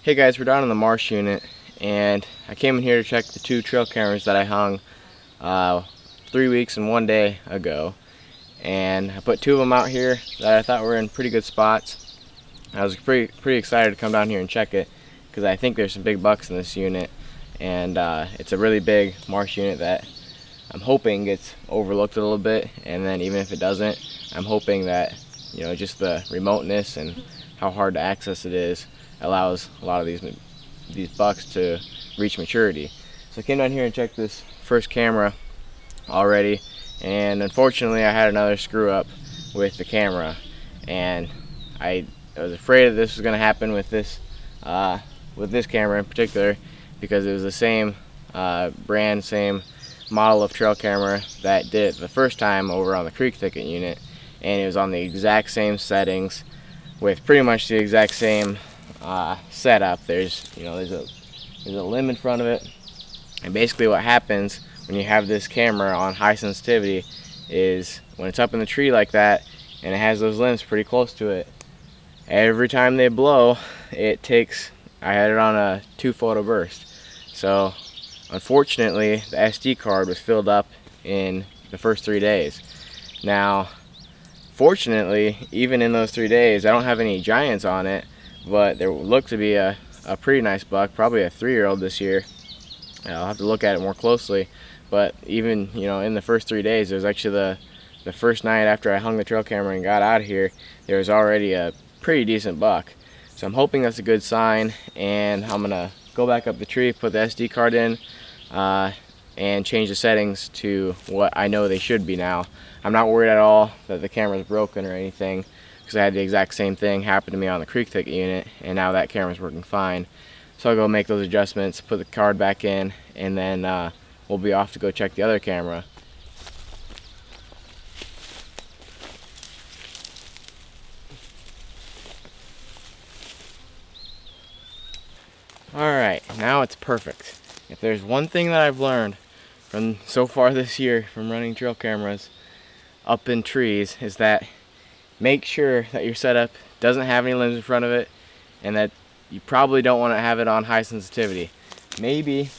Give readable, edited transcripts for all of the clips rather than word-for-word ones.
Hey guys, we're down in the marsh unit, and I came in here to check the 2 trail cameras that I hung 3 weeks and 1 day ago. And I put 2 of them out here that I thought were in pretty good spots. I was pretty excited to come down here and check it because I think there's some big bucks in this unit, and it's a really big marsh unit that I'm hoping gets overlooked a little bit. And then even if it doesn't, I'm hoping that, you know, just the remoteness and how hard to access it is allows a lot of these bucks to reach maturity. So I came down here and checked this first camera already, and unfortunately I had another screw up with the camera, and I was afraid that this was going to happen with this camera in particular, because it was the same brand, same model of trail camera that did it the first time over on the creek thicket unit, and it was on the exact same settings with pretty much the exact same setup. There's a limb in front of it, and basically what happens when you have this camera on high sensitivity is when it's up in the tree like that and it has those limbs pretty close to it, every time they blow it takes, I had it on a 2 photo burst. So unfortunately the SD card was filled up in the first 3 days. Now fortunately, even in those 3 days, I don't have any giants on it, but there looked to be a pretty nice buck, probably a 3-year-old this year. I'll have to look at it more closely, but even, you know, in the first 3 days, it was actually the first night after I hung the trail camera and got out of here, there was already a pretty decent buck. So I'm hoping that's a good sign, and I'm gonna go back up the tree, put the SD card in, and change the settings to what I know they should be now. I'm not worried at all that the camera's broken or anything, because I had the exact same thing happen to me on the creek thicket unit, and now that camera's working fine. So I'll go make those adjustments, put the card back in, and then we'll be off to go check the other camera. Alright, now it's perfect. If there's one thing that I've learned from so far this year from running trail cameras up in trees is that make sure that your setup doesn't have any limbs in front of it, and that you probably don't want to have it on high sensitivity. Maybe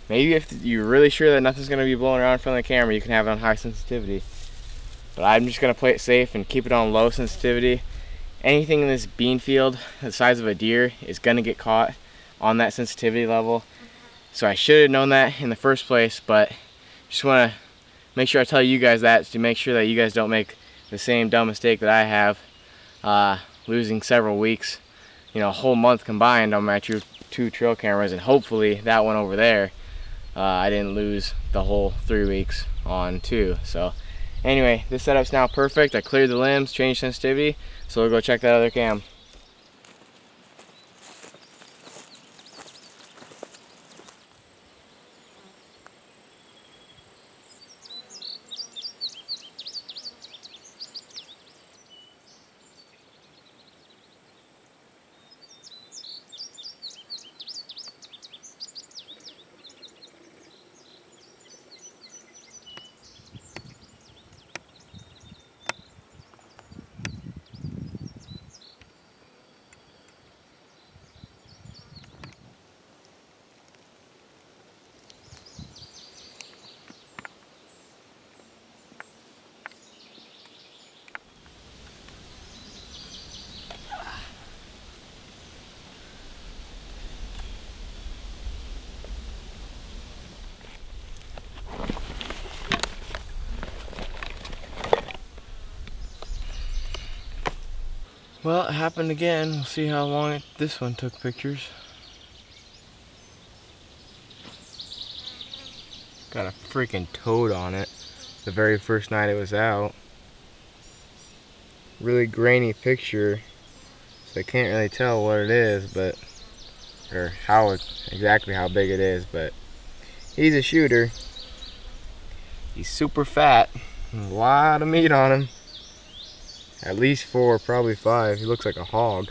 if you're really sure that nothing's going to be blowing around in front of the camera, you can have it on high sensitivity. But I'm just going to play it safe and keep it on low sensitivity. Anything in this bean field the size of a deer is going to get caught on that sensitivity level. So I should have known that in the first place, but just want to make sure I tell you guys that, to make sure that you guys don't make the same dumb mistake that I have, losing several weeks, you know, a whole month combined on my 2 trail cameras, and hopefully that one over there, I didn't lose the whole 3 weeks on 2. So anyway, this setup's now perfect. I cleared the limbs, changed sensitivity, so we'll go check that other cam. Well, it happened again. We'll see how long this one took pictures. Got a freaking toad on it the very first night it was out. Really grainy picture, so I can't really tell what it is, but or exactly how big it is, but he's a shooter. He's super fat, a lot of meat on him. At least 4, probably 5. He looks like a hog.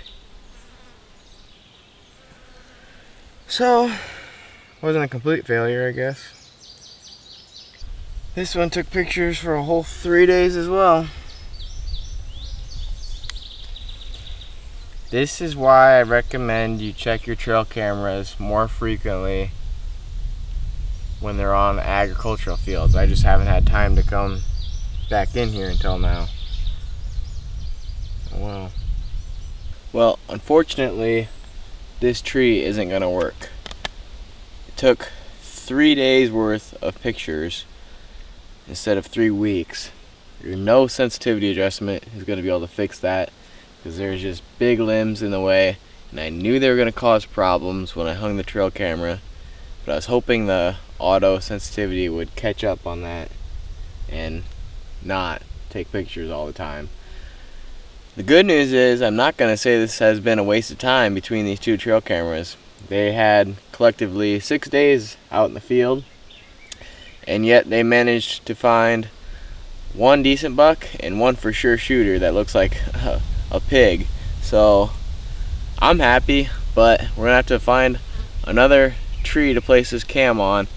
So, wasn't a complete failure, I guess. This one took pictures for a whole 3 days as well. This is why I recommend you check your trail cameras more frequently when they're on agricultural fields. I just haven't had time to come back in here until now. Wow. Well, unfortunately, this tree isn't gonna work. It took 3 days worth of pictures instead of 3 weeks. No sensitivity adjustment is gonna be able to fix that, because there's just big limbs in the way, and I knew they were gonna cause problems when I hung the trail camera, but I was hoping the auto sensitivity would catch up on that and not take pictures all the time. The good news is I'm not going to say this has been a waste of time between these two trail cameras. They had collectively 6 days out in the field, and yet they managed to find one decent buck and one for sure shooter that looks like a pig. So I'm happy, but we're going to have to find another tree to place this cam on,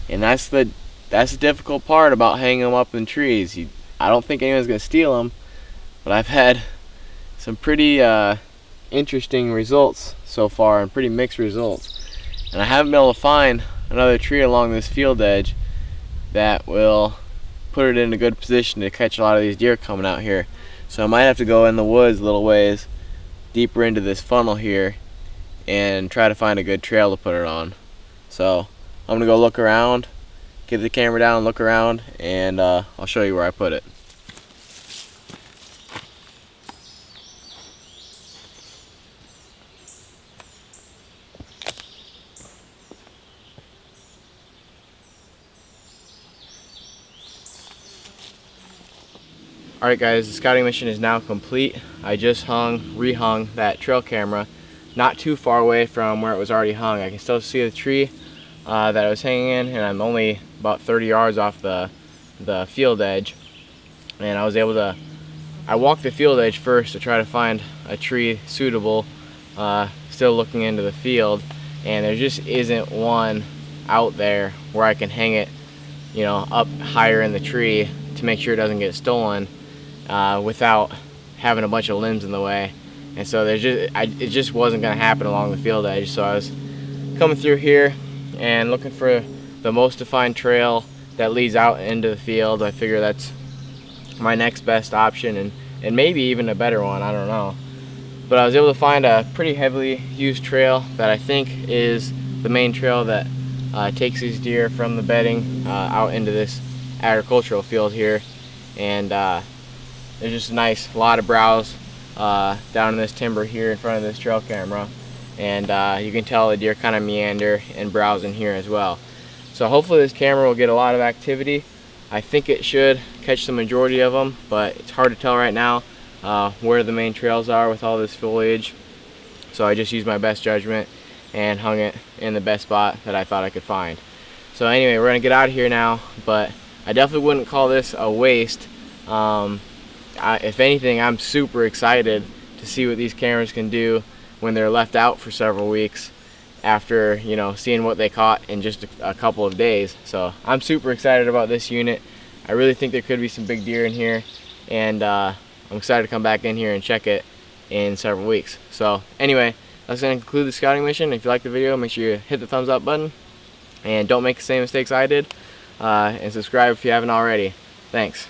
and that's the difficult part about hanging them up in trees. I don't think anyone's going to steal them, but I've had some pretty interesting results so far, and pretty mixed results, and I haven't been able to find another tree along this field edge that will put it in a good position to catch a lot of these deer coming out here. So I might have to go in the woods a little ways deeper into this funnel here and try to find a good trail to put it on. So I'm gonna go look around, get the camera down, look around, and I'll show you where I put it. Alright guys, the scouting mission is now complete. I just rehung that trail camera not too far away from where it was already hung. I can still see the tree that I was hanging in, and I'm only about 30 yards off the field edge. And I was able to, I walked the field edge first to try to find a tree suitable, still looking into the field, and there just isn't one out there where I can hang it, you know, up higher in the tree to make sure it doesn't get stolen without having a bunch of limbs in the way. And so it just wasn't going to happen along the field edge. So I was coming through here and looking for the most defined trail that leads out into the field. I figure that's my next best option, and maybe even a better one, I don't know. But I was able to find a pretty heavily used trail that I think is the main trail that takes these deer from the bedding out into this agricultural field here. And there's just a nice lot of browse down in this timber here in front of this trail camera, and you can tell the deer kind of meander and browse in here as well. So hopefully this camera will get a lot of activity. I think it should catch the majority of them, but it's hard to tell right now where the main trails are with all this foliage. So I just used my best judgment and hung it in the best spot that I thought I could find. So anyway, we're gonna get out of here now, but I definitely wouldn't call this a waste. If anything, I'm super excited to see what these cameras can do when they're left out for several weeks after, you know, seeing what they caught in just a couple of days. So I'm super excited about this unit. I really think there could be some big deer in here, and I'm excited to come back in here and check it in several weeks. So anyway, that's going to conclude the scouting mission. If you like the video, make sure you hit the thumbs up button, and don't make the same mistakes I did, and subscribe if you haven't already. Thanks.